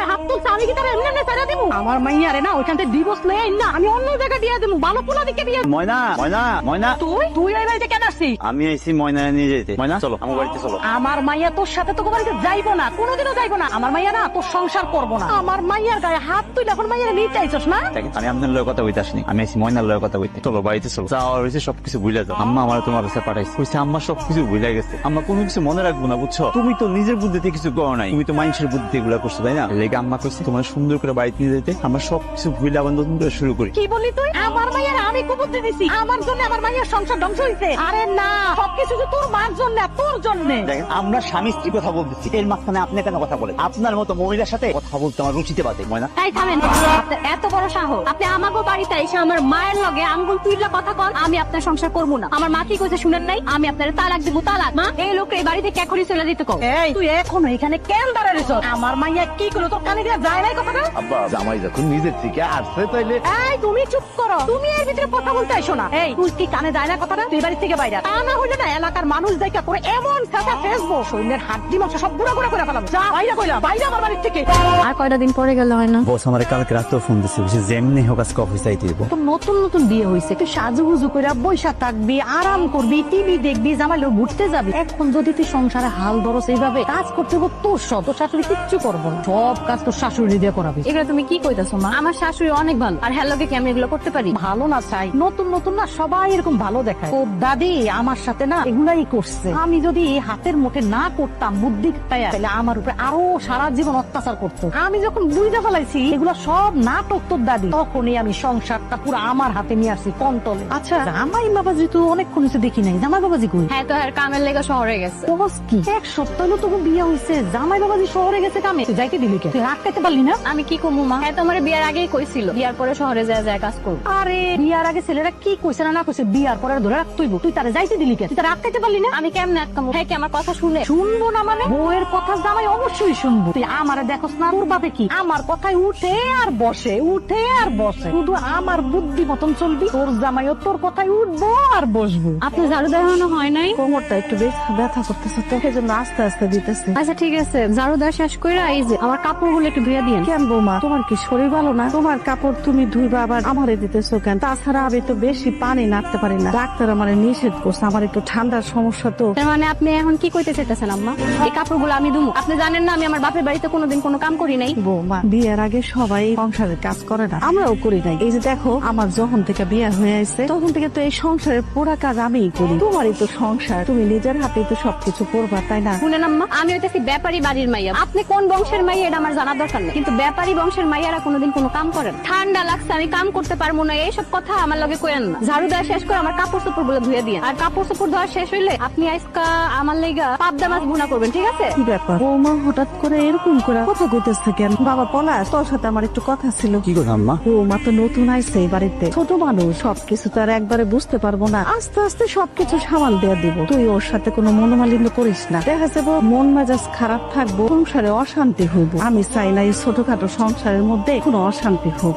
হাত তুলছে আমি কি তার এমনি এমনি ছেড়ে দিব? আমার মাইয়ারে না ওইখান থেকে ডিভোর্স লয়ে না আমি অন্য জায়গায় দিয়ে দেবো, ভালো পোলা দিকে বিয়ে। ময়না ময়না ময়না, তুই এই বাড়িতে কেন আসছিস? আমি আইছি ময়না নিয়ে যেতে। ময়না চলো আমার বাড়িতে চলো। আমার মাইয়া তোর সাথে তো বাড়িতে যাইবো না, কোনোদিনও যাইবো না। আমার মাইয়া না তোর সংসার করবো না। আমার মাইয়ার গায়ে হাত তুই এখন মাইয়ারে নিয়ে চাইছস না? দেখেন আমি আপনার লয়ের কথা বলতে আসিনি, আমি আইছি ময়নার লয়ের কথা বলতে। চলো বাড়িতে চলো, যা হয়েছে সবকিছু ভুলে যাও। আম্মা আমার তোমার কাছে পাঠাইছে, কইছে আম্মা সবকিছু ভুলে গেছে, আম্মা কোনো কিছু মনে রাখবো না বুঝছো। তুমি তো নিজের বুদ্ধিতে কিছু করো নাই, তুমি তো মানুষের বুদ্ধিতে এগুলা করছো তাই না? লেগে আম্মা কইছে তোমার সুন্দর করে বাড়িতে নিয়ে যেতে, আমরা সবকিছু ভুলে আবার নতুন করে শুরু করি। কি বলি তুই? আমার মাইয়ার আমি কুবুদ্ধি দিছি, আমার জন্য আমার মাইয়ার সংসার ধ্বংস হইছে? আরে না, সবকিছু তো তোর মার জন্য, তোর জন্য। দেখেন আমরা স্বামী স্ত্রী কথা বলতেছি, এর মাঝখানে আপনি কেন কথা বলেন? আপনার মতো মহিলার সাথে কথা বলতে আমার রুচিতে বাদে। ময়না তাই থামেন, আপনার এত বড় সাহস, আপনি আমাকে বাড়িতে এসে আমার মায়ের লগে আঙ্গুল তুইলা কথা কন। আমি আপনার সংসার করবো না। আমার মা কি কইছে শুনেন নাই? আমি আপনার তালাক দিব, তালাক। মা এই লোক এই বাড়িতে এখনই চলে দিতে কও। এই তুই এখনো এখানে কেন দাঁড়াইছ? আমার মাইয়া কি করলো তোর কানে দিয়ে যায় নাই কথাটা? আব্বা জামাই যখন নিজের থেকে আসছে তাইলে। এই তুমি চুপ করো, তুমি এর ভিতরে কথা বলতে আইসো না। এই তুই কি কানে যায় না কথাটা? তুই বাড়ি থেকে বাইরে, তা না হইলে না এলাকার মানুষ দেখা করে এমন ফেসা ফেসবো শরীরের হাড্ডি মাংস সব গুঁড়া গুঁড়া করে ফেলাম। যা বাইরে কইলাম, বাইরে আমার বাড়ি থেকে। আর কয়টা দিন পরে গেলে হয় না? বস আমার কালকে রাতেও ফোন দিছে, বুঝছি যেমনি হোক আজকে অফিস আইতে দিব। তোর নতুন নতুন বিয়ে হয়েছে, তুই সাজুগুজু করে বৈশা থাকবি, আরাম করবি, টিভি দেখবি, জামাই লোক ঘুরতে যাবি। এখন যদি তুই সংসারে হাল ধরস এইভাবে, কাজ করতে হবে তোর সব, তোর শাশুড়ি কিচ্ছু করবো না, সব কাজ তোর শাশুড়ি দিয়ে করাবি। এগুলো তুমি কি কইতাছো মা? আমার শাশুড়ি অনেক ভালো, আর হ্যালোকে কি আমি এগুলো করতে পারি? ভালো না চাই, নতুন নতুন না সবাই এরকম ভালো দেখায়। তোর দাদি আমার সাথে না এগুলাই করছে। আমি যদি হাতের মুঠে না করতাম বুদ্ধি খাটাইয়া, তাহলে আমার উপরে আরো সারা জীবন অত্যাচার করতো। আমি যখন বুঝতে ফেলাইছি এগুলো সব নাটক তোর দাদি, তখনই আমি সংসারটা পুরো আমার হাতে নিয়ে আসি কন্ট্রোলে। আচ্ছা জামাই বাবাজি তো অনেকক্ষণ হচ্ছে দেখি নাই, জামাই বাবাজি কই? হ্যাঁ তো আর কামের লেগে শহরে গেছে। বস কি এক সপ্তাহ হলো তোকে বিয়ে হয়েছে, জামাই বাবাজি শহরে গেছে কামে, তুই যাইতে দিলি কে? তুই আটকাইতে পারলি না? আমি কি কমু মা? হ্যাঁ তো আমার বিয়ার আগেই কইছিল বিয়ার পরে শহরে যায় কাজ করবো। আরে বিয়ার আগে ছেলেরা কি কইছে না কইছে, বিয়ার পরে ধরে রাখতেইব, তুই তারা যাইতে দিলি কে? তুই তারা আটকাইতে পারলি না? আমি কেমনে আটকামু? হ্যাঁ কি আমার কথা শুনে? শুনবো না মানে? বউয়ের কথা জামাই অবশ্যই শুনবো। তুই আমারে দেখোস না, তোর বাপে কি আমার কথায় উঠে আর বসে, উঠে আর বসে, শুধু আমার বুদ্ধি মতন চলবি। তোর জামাইও তোর কথায় উঠবো আর বসবো। আপনি ঝাড়ু দেওয়ানো হয় নাই? কোমরটা একটু ব্যথা করতেছে তো, সেই জন্য আস্তে আস্তে দিতেছে। আচ্ছা ঠিক আছে, ঝাড়ু দেওয়া শেষ করে এই যে আমার কাপড়গুলো একটু ধুয়ে দিন। কেন বৌমা, তোমার কি শরীর ভালো না? তোমার কাপড় তুমি ধুইবা আবার আমারে দিতেছো কেন? তাছাড়া আমি তো বেশি পানি নাড়তে পারি না, ডাক্তার আমার নিষেধ করছে, আমার একটু ঠান্ডার সমস্যা তো। তার মানে আপনি এখন কি কইতে চাইতেছেন আম্মা? এই কাপড়গুলো আমি ধুমু? আপনি জানেন না আমি আমার বাপের বাড়িতে কোনোদিন কোনো কাম করি নাই? বৌমা বিয়ের আগে সবাই সংসারের কাজ করে না, আমরাও করি নাই। এই যে দেখো আমার যখন থেকে বিয়ে হয়ে আসছে তখন থেকে তো এই সংসারের পুরা কাজ আমিই করি। তোমারই তো সংসার, তুমি নিজের হাতেই তো সবকিছু করবা তাই না? শুনেন আম্মা, আমি হইতেছি ব্যাপারী বাড়ির মাইয়া। আপনি কোন বংশের মাইয়া এটা আমার জানার দরকার নেই, কিন্তু ব্যাপারী বংশের মাইয়ারা কোনোদিন কোনো কাম করেন? ঠান্ডা লাগছে আমি কাম করতে পারবো না এইসব কথা আমার লগে কইেন না। ঝাড়ু দেওয়া শেষ করে আমার কাপড় চোপড় গুলো ধুয়ে দিন, আর কাপড় চোপড় ধোয়া শেষ হইলে আপনি আজকা আমার লেগা পাবদা মাছ ভুনা করবেন, ঠিক আছে? কি ব্যাপার বৌমা হঠাৎ করে এরকম করে কথা কইতেছে কেন? বাবা পলাশ, তোর সাথে আমার একটু কথা ছিল। কি কথা আম্মা? বৌমা তো নতুন আইছে এই বাড়িতে, ছোট মানুষ, সবকিছু তো আর একবারে বুঝতে পারবো না, আস্তে আস্তে সবকিছু সামাল দিয়ে দিব। তুই ওর সাথে কোনো মনোমালিন্য করিস না, দেখা যাবো মন মেজাজ খারাপ থাকবো, সংসারে অশান্তি হইব। আমি চাই না এই ছোটখাটো সংসারের মধ্যে কোনো অশান্তি হোক।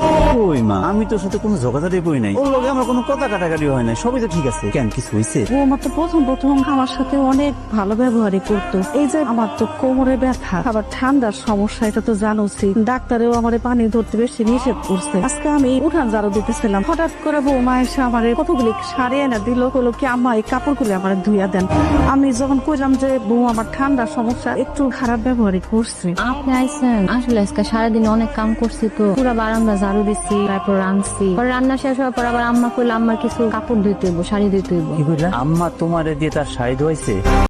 ওই মা, আমি তোর সাথে কোনো ঝগড়াঝাটি করি নাই, ওর লগে আমার কোনো কথা কাটাকাটি হয় নাই, সবই তো ঠিক আছে। কেন কিছু হয়েছে? বৌমা তো প্রথম প্রথম আমার সাথে অনেক ভালো ব্যবহারই করতো। এই যে আমার তো কোমরে ব্যথা, আবার ঠান্ডার সমস্যা, এটা তো জানোসই, ডাক্তারেও আমার পানি ধরতে বেশি নিষেধ করছে। আজকে আমি উঠান ঝাড়ু দিতেছিলাম, হঠাৎ করে বৌমা এসে আমার কতগুলি শাড়ি এনে দিল, হলো কি আম্মা এই কাপড়গুলি আমার ধুইয়া দেন। আমি যখন কইলাম যে বউ আমার ঠান্ডার সমস্যা, একটু খারাপ ব্যবহারই করছে। আপনি আইসেন, আসলে আজকে সারাদিন অনেক কাম করছি তো, পুরো বারান্দা ঝাড়ু দিচ্ছি, তারপর রাঁধছি, পরে রান্না শেষ হওয়ার পর আবার আম্মা কইলো আম্মার কিছু কাপড় ধুইতে হইব, শাড়ি ধুইতে হইব। কি কইলা? আম্মা তোমারে দিয়ে তার শাড়ি ধোয়াইছে?